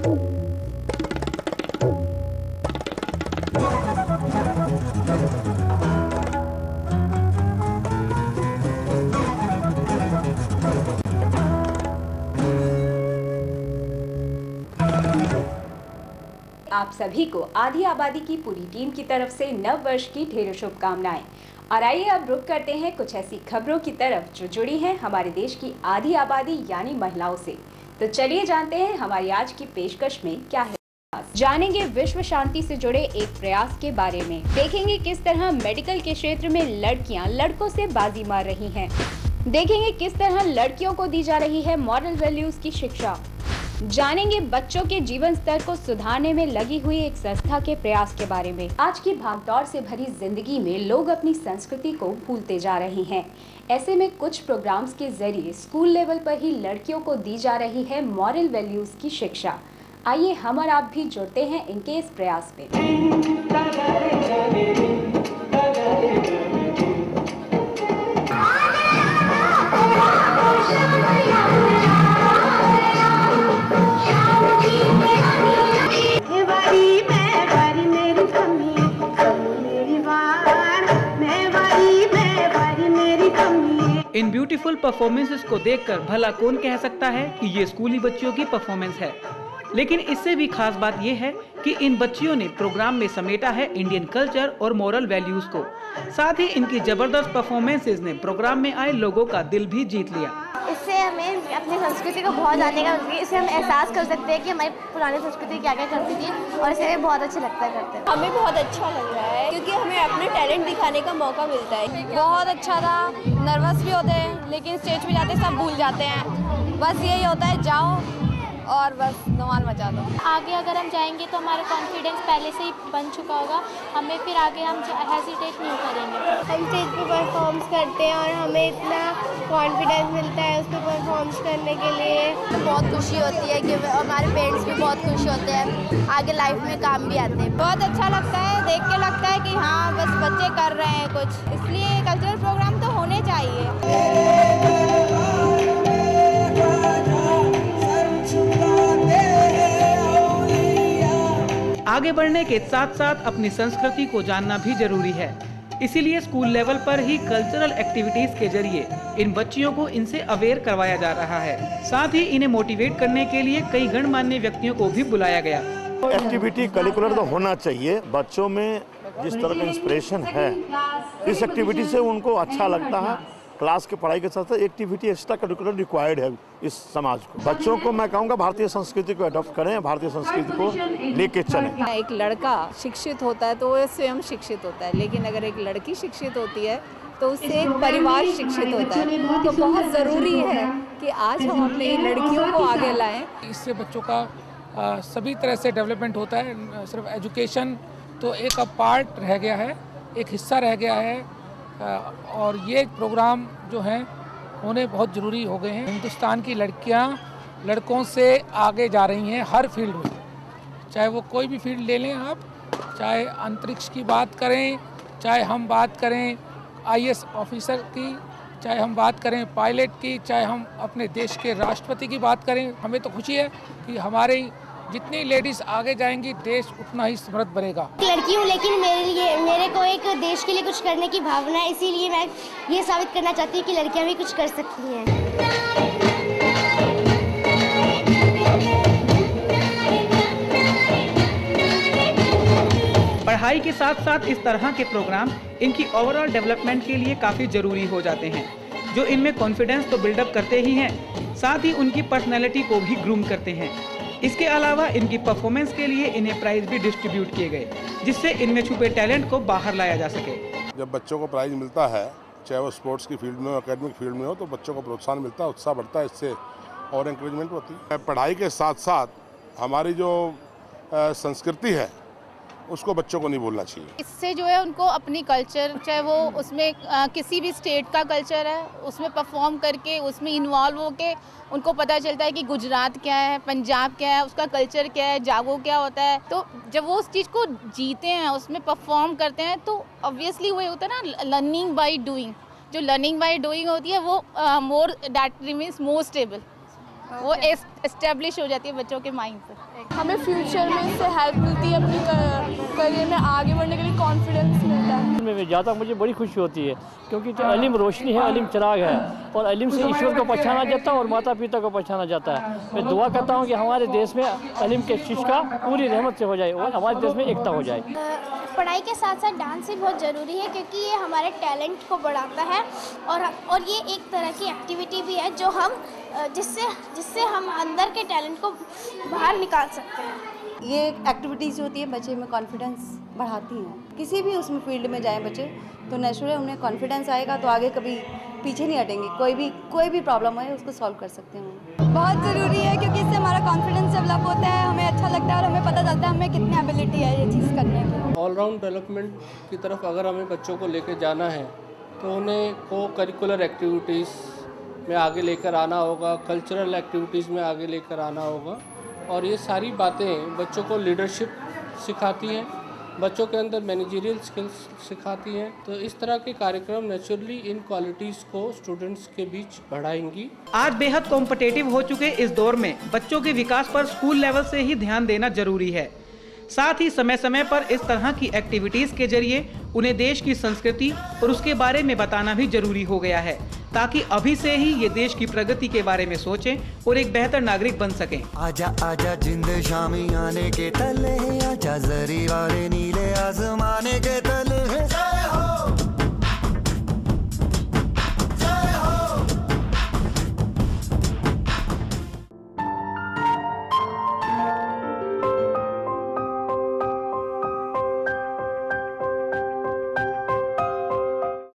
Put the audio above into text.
आप सभी को आधी आबादी की पूरी टीम की तरफ से नव वर्ष की ढेरों शुभकामनाएं। और आइए अब रुक करते हैं कुछ ऐसी खबरों की तरफ जो जुड़ी हैं हमारे देश की आधी आबादी यानी महिलाओं से। तो चलिए जानते हैं हमारी आज की पेशकश में क्या है। जानेंगे विश्व शांति से जुड़े एक प्रयास के बारे में, देखेंगे किस तरह मेडिकल के क्षेत्र में लड़कियां लड़कों से बाजी मार रही हैं, देखेंगे किस तरह लड़कियों को दी जा रही है मॉरल वैल्यूज की शिक्षा, जानेंगे बच्चों के जीवन स्तर को सुधारने में लगी हुई एक संस्था के प्रयास के बारे में। आज की भागदौड़ से भरी जिंदगी में लोग अपनी संस्कृति को भूलते जा रहे हैं। ऐसे में कुछ प्रोग्राम्स के जरिए स्कूल लेवल पर ही लड़कियों को दी जा रही है मॉरल वैल्यूज की शिक्षा। आइए हम और आप भी जुड़ते हैं इनके इस प्रयास में। इन ब्यूटीफुल परफॉर्मेंसेस को देखकर भला कौन कह सकता है कि ये स्कूली बच्चियों की परफॉर्मेंस है। लेकिन इससे भी खास बात यह है कि इन बच्चियों ने प्रोग्राम में समेटा है इंडियन कल्चर और मॉरल वैल्यूज को। साथ ही इनकी जबरदस्त परफॉर्मेंसेस ने प्रोग्राम में आए लोगों का दिल भी जीत लिया। इससे हमें अपनी संस्कृति को बहुत जानने का, इससे हम एहसास कर सकते हैं कि हमारी पुरानी संस्कृति क्या क्या करती थी, और इसे हमें बहुत अच्छा लगता है करते हैं। हमें बहुत अच्छा लग रहा है क्योंकि हमें अपने टैलेंट दिखाने का मौका मिलता है। बहुत अच्छा था, नर्वस भी होते हैं लेकिन स्टेज पे जाते सब भूल जाते हैं। बस यही होता है, जाओ और बस धमाल मचा दो। आगे अगर हम जाएंगे तो हमारा कॉन्फिडेंस पहले से ही बन चुका होगा, हमें फिर आगे हम हेजिटेट नहीं करेंगे। हम स्टेज पे परफॉर्म करते हैं और हमें इतना कॉन्फिडेंस मिलता है उस पर परफॉर्म करने के लिए। बहुत खुशी होती है कि हमारे पेरेंट्स भी बहुत खुश होते हैं, आगे लाइफ में काम भी आते हैं। बहुत अच्छा लगता है, देख के लगता है कि हाँ बस बच्चे कर रहे हैं कुछ, इसलिए कल्चरल प्रोग्राम तो होने चाहिए। आगे बढ़ने के साथ साथ अपनी संस्कृति को जानना भी जरूरी है। इसीलिए स्कूल लेवल पर ही कल्चरल एक्टिविटीज के जरिए इन बच्चियों को इनसे अवेयर करवाया जा रहा है। साथ ही इन्हें मोटिवेट करने के लिए कई गणमान्य व्यक्तियों को भी बुलाया गया। एक्टिविटी करिकुलर तो होना चाहिए। बच्चों में जिस तरह का इंस्पिरेशन है, इस एक्टिविटी से उनको अच्छा लगता है। क्लास की पढ़ाई के साथ साथ एक्टिविटी एक्स्ट्रा करिकुलर रिक्वायर्ड है इस समाज को। बच्चों को मैं कहूँगा भारतीय संस्कृति को अडॉप्ट करें, भारतीय संस्कृति को लेके चलें। एक लड़का शिक्षित होता है तो वो स्वयं शिक्षित होता है, लेकिन अगर एक लड़की शिक्षित होती है तो उससे एक परिवार शिक्षित होता है। तो बहुत ज़रूरी है कि आज हम अपनी लड़कियों को आगे लाएं। इससे बच्चों का सभी तरह से डेवलपमेंट होता है। सिर्फ एजुकेशन तो एक अब पार्ट रह गया है, एक हिस्सा रह गया है, और ये प्रोग्राम जो हैं होने बहुत ज़रूरी हो गए हैं। हिंदुस्तान की लड़कियां लड़कों से आगे जा रही हैं हर फील्ड में, चाहे वो कोई भी फील्ड ले लें आप, चाहे अंतरिक्ष की बात करें, चाहे हम बात करें IAS ऑफिसर की, चाहे हम बात करें पायलट की, चाहे हम अपने देश के राष्ट्रपति की बात करें। हमें तो खुशी है कि हमारे जितनी लेडीज आगे जाएंगी देश उतना ही समृद्ध बनेगा। लड़की हूँ लेकिन मेरे को एक देश के लिए कुछ करने की भावना है, इसीलिए मैं ये साबित करना चाहती हूँ कि लड़कियाँ भी कुछ कर सकती हैं। पढ़ाई के साथ साथ इस तरह के प्रोग्राम इनकी ओवरऑल डेवलपमेंट के लिए काफी जरूरी हो जाते हैं, जो इनमें कॉन्फिडेंस तो बिल्डअप करते ही हैं, साथ ही उनकी पर्सनैलिटी को भी ग्रूम करते हैं। इसके अलावा इनकी परफॉर्मेंस के लिए इन्हें प्राइज भी डिस्ट्रीब्यूट किए गए, जिससे इनमें छुपे टैलेंट को बाहर लाया जा सके। जब बच्चों को प्राइज मिलता है, चाहे वो स्पोर्ट्स की फील्ड में हो, एकेडमिक फील्ड में हो, तो बच्चों को प्रोत्साहन मिलता है, उत्साह बढ़ता है, इससे और एंकरेजमेंट होती है। पढ़ाई के साथ साथ हमारी जो संस्कृति है उसको बच्चों को नहीं भूलना चाहिए। इससे जो है उनको अपनी कल्चर, चाहे वो उसमें किसी भी स्टेट का कल्चर है, उसमें परफॉर्म करके उसमें इन्वॉल्व होके उनको पता चलता है कि गुजरात क्या है, पंजाब क्या है, उसका कल्चर क्या है, जागो क्या होता है। तो जब वो उस चीज़ को जीते हैं, उसमें परफॉर्म करते हैं, तो ऑब्वियसली वो होता है ना लर्निंग बाय डूइंग। जो लर्निंग बाय डूइंग होती है वो more that remains more stable. वो एस्टेब्लिश हो जाती है बच्चों के माइंड पे। हमें फ्यूचर में इससे हेल्प मिलती है, अपनी करियर में आगे बढ़ने के लिए कॉन्फिडेंस मिलता है। में ज़्यादा मुझे बड़ी खुशी होती है क्योंकि इल्म रोशनी है, इल्म चिराग है और इल्म से ईश्वर को पहचाना जाता है और माता पिता को पहचाना जाता है। मैं दुआ करता हूँ कि हमारे देश में इल्म के शिक्षा पूरी रहमत से हो जाए और हमारे देश में एकता हो जाए। पढ़ाई के साथ साथ डांस भी बहुत ज़रूरी है क्योंकि ये हमारे टैलेंट को बढ़ाता है और ये एक तरह की एक्टिविटी भी है जो हम जिससे हम अंदर के टैलेंट को बाहर निकाल सकते हैं। ये एक्टिविटीज़ होती है बच्चे में कॉन्फिडेंस बढ़ाती हैं। किसी भी उसमें फील्ड में जाएं बच्चे तो नेचुरली उन्हें कॉन्फिडेंस आएगा तो आगे कभी पीछे नहीं हटेंगे। कोई भी प्रॉब्लम है उसको सॉल्व कर सकते हैं। बहुत ज़रूरी है क्योंकि इससे हमारा कॉन्फिडेंस डेवलप होता है, हमें अच्छा लगता है और हमें पता चलता है हमें कितनी एबिलिटी है ये चीज़ करने की। ऑलराउंड डेवलपमेंट की तरफ अगर हमें बच्चों को लेकर जाना है तो उन्हें को करिकुलर एक्टिविटीज़ में आगे लेकर आना होगा, कल्चरल एक्टिविटीज़ में आगे लेकर आना होगा और ये सारी बातें बच्चों को लीडरशिप सिखाती हैं, बच्चों के अंदर मैनेजरियल स्किल्स सिखाती हैं। तो इस तरह के कार्यक्रम नेचुरली इन क्वालिटीज़ को स्टूडेंट्स के बीच बढ़ाएंगी। आज बेहद कॉम्पिटिटिव हो चुके इस दौर में बच्चों के विकास पर स्कूल लेवल से ही ध्यान देना जरूरी है। साथ ही समय समय पर इस तरह की एक्टिविटीज के जरिए उन्हें देश की संस्कृति और उसके बारे में बताना भी जरूरी हो गया है ताकि अभी से ही ये देश की प्रगति के बारे में सोचें और एक बेहतर नागरिक बन सकें। आजा आजा जिंद शामी आने के तले, आजा जरी वाले नीले आसमाने के तले।